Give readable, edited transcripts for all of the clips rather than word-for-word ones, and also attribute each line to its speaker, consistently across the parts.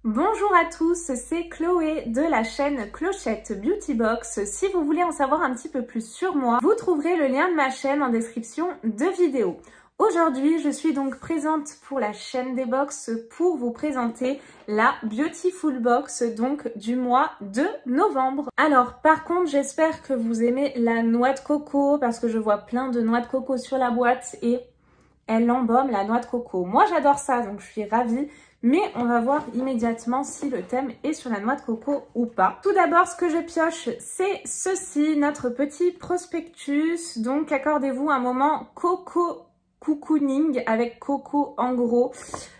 Speaker 1: Bonjour à tous, c'est Chloé de la chaîne Clochette Beauty Box. Si vous voulez en savoir un petit peu plus sur moi, vous trouverez le lien de ma chaîne en description de vidéo. Aujourd'hui, je suis donc présente pour la chaîne des box pour vous présenter la Beautiful Box donc du mois de novembre. Alors par contre, j'espère que vous aimez la noix de coco parce que je vois plein de noix de coco sur la boîte et elle embaume la noix de coco. Moi j'adore ça, donc je suis ravie. Mais on va voir immédiatement si le thème est sur la noix de coco ou pas. Tout d'abord, ce que je pioche, c'est ceci, notre petit prospectus. Donc, accordez-vous un moment coco cocooning avec coco en gros.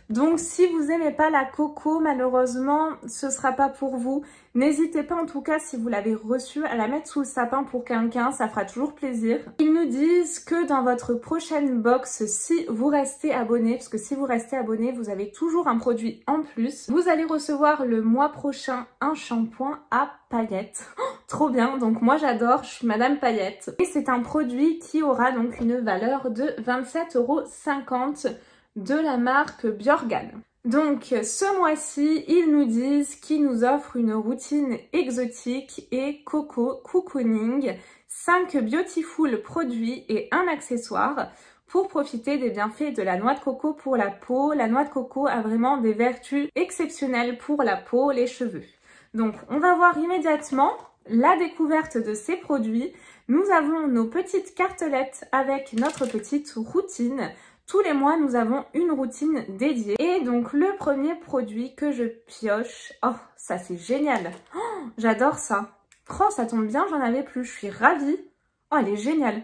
Speaker 1: Donc, si vous n'aimez pas la coco, malheureusement, ce sera pas pour vous. N'hésitez pas, en tout cas, si vous l'avez reçu, à la mettre sous le sapin pour quelqu'un. Ça fera toujours plaisir. Ils nous disent que dans votre prochaine box, si vous restez abonné, parce que si vous restez abonné, vous avez toujours un produit en plus. Vous allez recevoir le mois prochain un shampoing à paillettes. Oh, trop bien. Donc, moi, j'adore. Je suis Madame Paillette. Et c'est un produit qui aura donc une valeur de 27,50 € de la marque Bjorgan. Donc ce mois-ci, ils nous disent qu'ils nous offrent une routine exotique et coco cocooning, 5 beautiful produits et un accessoire pour profiter des bienfaits de la noix de coco pour la peau. La noix de coco a vraiment des vertus exceptionnelles pour la peau, les cheveux. Donc on va voir immédiatement la découverte de ces produits. Nous avons nos petites cartelettes avec notre petite routine. Tous les mois, nous avons une routine dédiée. Et donc, le premier produit que je pioche... Oh, ça c'est génial. Oh, j'adore ça. Oh, ça tombe bien, j'en avais plus. Je suis ravie. Oh, elle est géniale.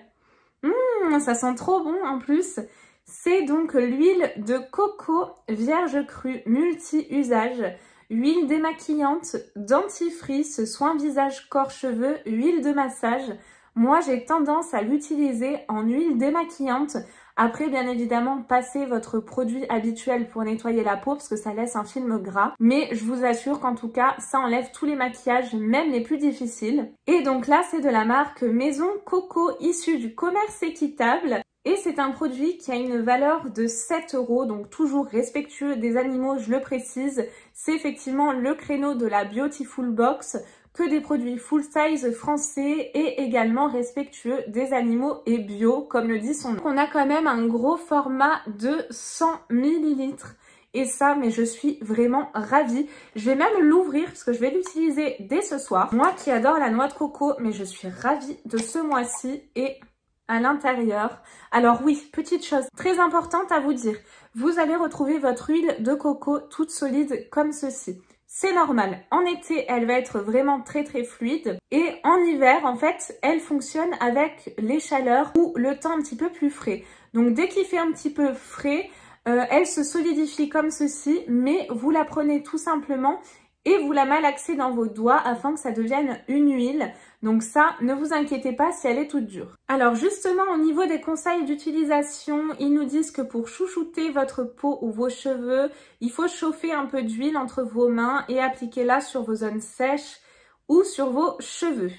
Speaker 1: Ça sent trop bon en plus. C'est donc l'huile de coco vierge crue multi-usage. Huile démaquillante, dentifrice, soin visage, corps, cheveux, huile de massage. Moi, j'ai tendance à l'utiliser en huile démaquillante. Après, bien évidemment, passez votre produit habituel pour nettoyer la peau parce que ça laisse un film gras. Mais je vous assure qu'en tout cas, ça enlève tous les maquillages, même les plus difficiles. Et donc là, c'est de la marque Maison Coco, issue du commerce équitable. Et c'est un produit qui a une valeur de 7 €, donc toujours respectueux des animaux, je le précise. C'est effectivement le créneau de la Beautiful Box, que des produits full size français et également respectueux des animaux et bio, comme le dit son nom. On a quand même un gros format de 100 ml. Et ça, mais je suis vraiment ravie. Je vais même l'ouvrir parce que je vais l'utiliser dès ce soir. Moi qui adore la noix de coco, mais je suis ravie de ce mois-ci et à l'intérieur. Alors oui, petite chose très importante à vous dire. Vous allez retrouver votre huile de coco toute solide comme ceci. C'est normal. En été, elle va être vraiment très fluide. Et en hiver, en fait, elle fonctionne avec les chaleurs ou le temps un petit peu plus frais. Donc dès qu'il fait un petit peu frais, elle se solidifie comme ceci. Mais vous la prenez tout simplement et vous la malaxez dans vos doigts afin que ça devienne une huile. Donc ça, ne vous inquiétez pas si elle est toute dure. Alors justement, au niveau des conseils d'utilisation, ils nous disent que pour chouchouter votre peau ou vos cheveux, il faut chauffer un peu d'huile entre vos mains et appliquer-la sur vos zones sèches ou sur vos cheveux.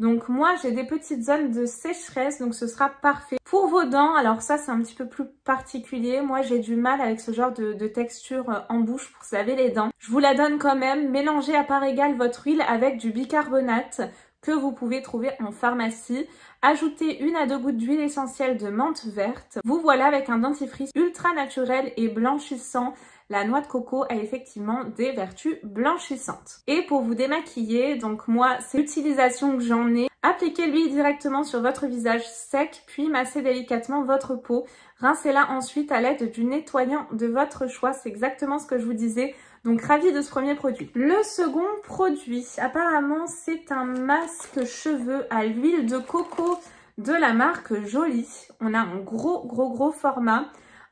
Speaker 1: Donc moi, j'ai des petites zones de sécheresse, donc ce sera parfait. Pour vos dents, alors ça c'est un petit peu plus particulier. Moi, j'ai du mal avec ce genre de texture en bouche pour se laver les dents. Je vous la donne quand même. Mélangez à part égale votre huile avec du bicarbonate que vous pouvez trouver en pharmacie. Ajoutez 1 à 2 gouttes d'huile essentielle de menthe verte. Vous voilà avec un dentifrice ultra naturel et blanchissant. La noix de coco a effectivement des vertus blanchissantes. Et pour vous démaquiller, donc moi, c'est l'utilisation que j'en ai. Appliquez l'huile directement sur votre visage sec, puis massez délicatement votre peau. Rincez-la ensuite à l'aide du nettoyant de votre choix. C'est exactement ce que je vous disais. Donc, ravie de ce premier produit. Le second produit, apparemment, c'est un masque cheveux à l'huile de coco de la marque Jolie. On a un gros format.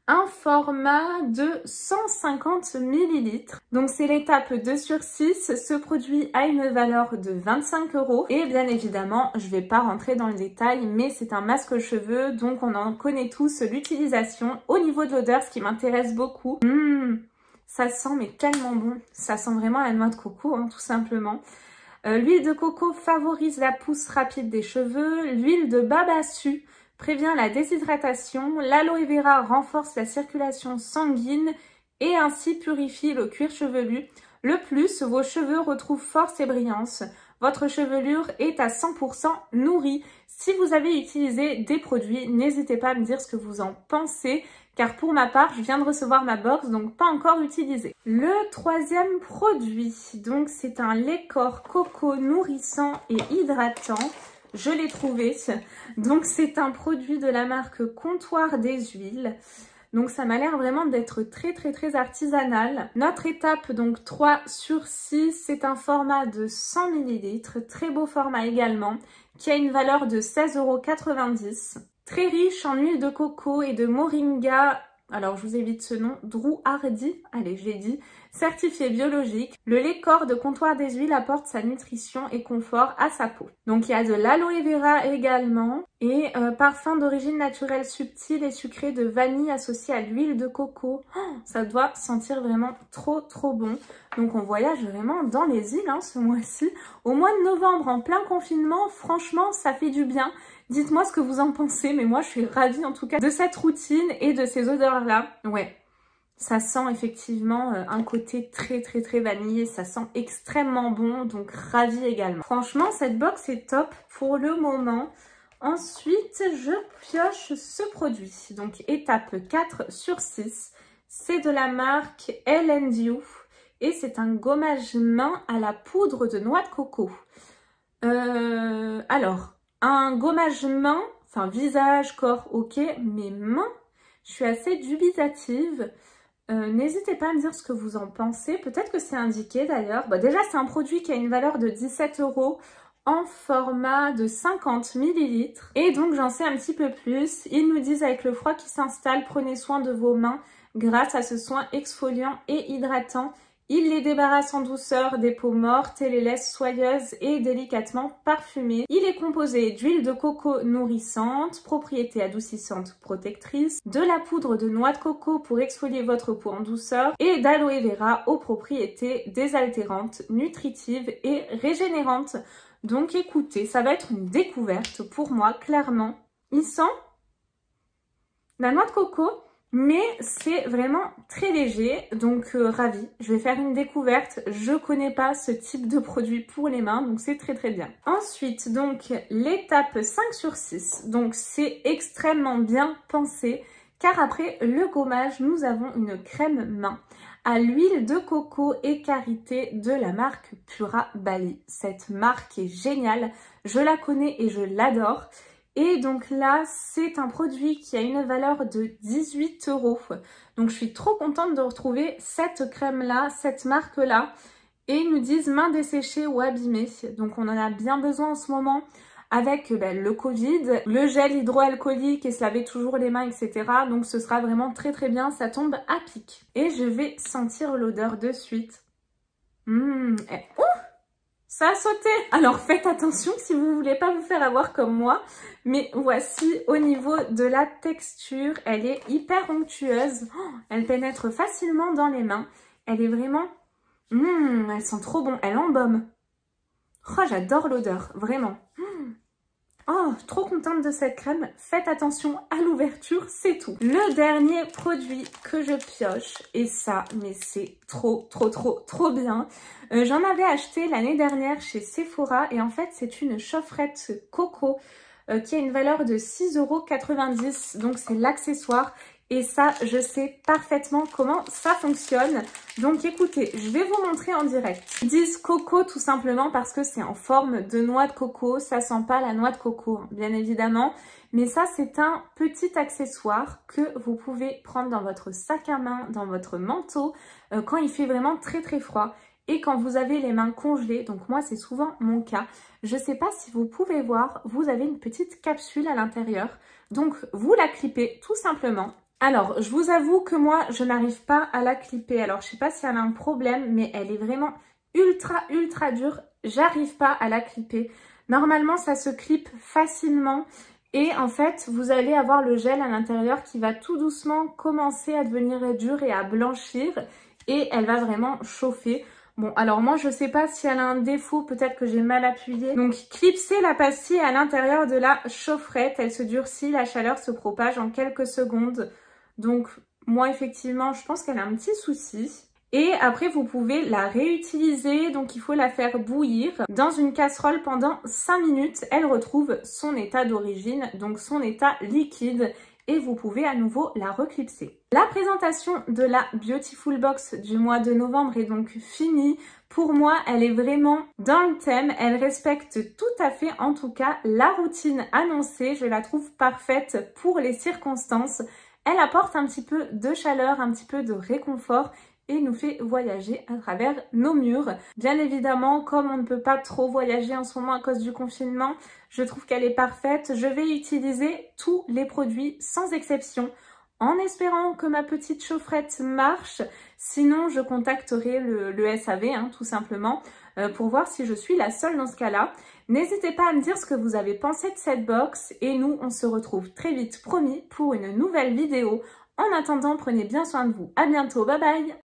Speaker 1: Un format de 150 ml. Donc c'est l'étape 2 sur 6. Ce produit a une valeur de 25 €. Et bien évidemment, je vais pas rentrer dans le détail, mais c'est un masque cheveux, donc on en connaît tous l'utilisation. Au niveau de l'odeur, ce qui m'intéresse beaucoup, ça sent mais tellement bon. Ça sent vraiment la noix de coco, hein, tout simplement. L'huile de coco favorise la pousse rapide des cheveux. L'huile de babassu prévient la déshydratation. L'aloe vera renforce la circulation sanguine et ainsi purifie le cuir chevelu. Le plus, vos cheveux retrouvent force et brillance. Votre chevelure est à 100% nourrie. Si vous avez utilisé des produits, n'hésitez pas à me dire ce que vous en pensez, car pour ma part, je viens de recevoir ma box, donc pas encore utilisé. Le troisième produit, donc c'est un lait corps coco nourrissant et hydratant. Je l'ai trouvé. Donc c'est un produit de la marque Comptoir des Huiles. Donc ça m'a l'air vraiment d'être très artisanal. Notre étape, donc 3 sur 6, c'est un format de 100 ml, très beau format également, qui a une valeur de 16,90 €. Très riche en huile de coco et de moringa, alors je vous évite ce nom, Drew Hardy, allez je l'ai dit, certifié biologique. Le lait corps de Comptoir des Huiles apporte sa nutrition et confort à sa peau. Donc il y a de l'aloe vera également et parfum d'origine naturelle subtil et sucré de vanille associé à l'huile de coco. Oh, ça doit sentir vraiment trop bon. Donc on voyage vraiment dans les îles ce mois-ci. Au mois de novembre, en plein confinement, franchement ça fait du bien. Dites-moi ce que vous en pensez, mais moi je suis ravie en tout cas de cette routine et de ces odeurs-là. Ouais. Ça sent effectivement un côté très vanillé, ça sent extrêmement bon, donc ravie également. Franchement, cette box est top pour le moment. Ensuite, je pioche ce produit. Donc, étape 4 sur 6. C'est de la marque L&U et c'est un gommage main à la poudre de noix de coco. Alors, un gommage main, enfin visage, corps, ok, mais main, je suis assez dubitative. N'hésitez pas à me dire ce que vous en pensez. Peut-être que c'est indiqué d'ailleurs. Bah, déjà, c'est un produit qui a une valeur de 17 € en format de 50 ml. Et donc, j'en sais un petit peu plus. Ils nous disent avec le froid qui s'installe, prenez soin de vos mains grâce à ce soin exfoliant et hydratant. Il les débarrasse en douceur des peaux mortes et les laisse soyeuses et délicatement parfumées. Il est composé d'huile de coco nourrissante, propriétés adoucissantes protectrices, de la poudre de noix de coco pour exfolier votre peau en douceur et d'aloe vera aux propriétés désaltérantes, nutritives et régénérantes. Donc écoutez, ça va être une découverte pour moi, clairement. Il sent la noix de coco, mais c'est vraiment très léger, donc ravie. Je vais faire une découverte. Je connais pas ce type de produit pour les mains, donc c'est très bien. Ensuite, donc l'étape 5 sur 6. Donc c'est extrêmement bien pensé, car après le gommage, nous avons une crème main à l'huile de coco et karité de la marque Pura Bali. Cette marque est géniale, je la connais et je l'adore. Et donc là, c'est un produit qui a une valeur de 18 €. Donc je suis trop contente de retrouver cette crème-là, cette marque-là. Et ils nous disent main desséchée ou abîmée. Donc on en a bien besoin en ce moment avec le Covid, le gel hydroalcoolique et se laver toujours les mains, etc. Donc ce sera vraiment très bien, ça tombe à pic. Et je vais sentir l'odeur de suite. Ça a sauté! Alors faites attention si vous voulez pas vous faire avoir comme moi. Mais voici au niveau de la texture, elle est hyper onctueuse. Oh, elle pénètre facilement dans les mains. Elle est vraiment... elle sent trop bon, elle embaume. Oh, j'adore l'odeur, vraiment. Oh, trop contente de cette crème. Faites attention à l'ouverture, c'est tout. Le dernier produit que je pioche, et ça, mais c'est trop bien. J'en avais acheté l'année dernière chez Sephora et en fait, c'est une chaufferette coco qui a une valeur de 6,90 €. Donc, c'est l'accessoire. Et ça, je sais parfaitement comment ça fonctionne. Donc écoutez, je vais vous montrer en direct. Ils disent coco tout simplement parce que c'est en forme de noix de coco. Ça sent pas la noix de coco, bien évidemment. Mais ça, c'est un petit accessoire que vous pouvez prendre dans votre sac à main, dans votre manteau, quand il fait vraiment très froid. Et quand vous avez les mains congelées, donc moi c'est souvent mon cas, je sais pas si vous pouvez voir, vous avez une petite capsule à l'intérieur. Donc vous la clippez tout simplement. Alors, je vous avoue que moi, je n'arrive pas à la clipper. Alors, je sais pas si elle a un problème, mais elle est vraiment ultra dure. J'arrive pas à la clipper. Normalement, ça se clip facilement. Et en fait, vous allez avoir le gel à l'intérieur qui va tout doucement commencer à devenir dur et à blanchir. Et elle va vraiment chauffer. Bon, alors moi, je sais pas si elle a un défaut, peut-être que j'ai mal appuyé. Donc, clipsez la pastille à l'intérieur de la chaufferette. Elle se durcit, la chaleur se propage en quelques secondes. Donc, moi, effectivement, je pense qu'elle a un petit souci. Et après, vous pouvez la réutiliser, donc il faut la faire bouillir dans une casserole pendant 5 minutes. Elle retrouve son état d'origine, donc son état liquide, et vous pouvez à nouveau la reclipser. La présentation de la Beautiful Box du mois de novembre est donc finie. Pour moi, elle est vraiment dans le thème. Elle respecte tout à fait, en tout cas, la routine annoncée. Je la trouve parfaite pour les circonstances. Elle apporte un petit peu de chaleur, un petit peu de réconfort et nous fait voyager à travers nos murs. Bien évidemment, comme on ne peut pas trop voyager en ce moment à cause du confinement, je trouve qu'elle est parfaite. Je vais utiliser tous les produits sans exception en espérant que ma petite chaufferette marche. Sinon, je contacterai le SAV, tout simplement, pour voir si je suis la seule dans ce cas-là. N'hésitez pas à me dire ce que vous avez pensé de cette box et nous, on se retrouve très vite, promis, pour une nouvelle vidéo. En attendant, prenez bien soin de vous. À bientôt, bye bye!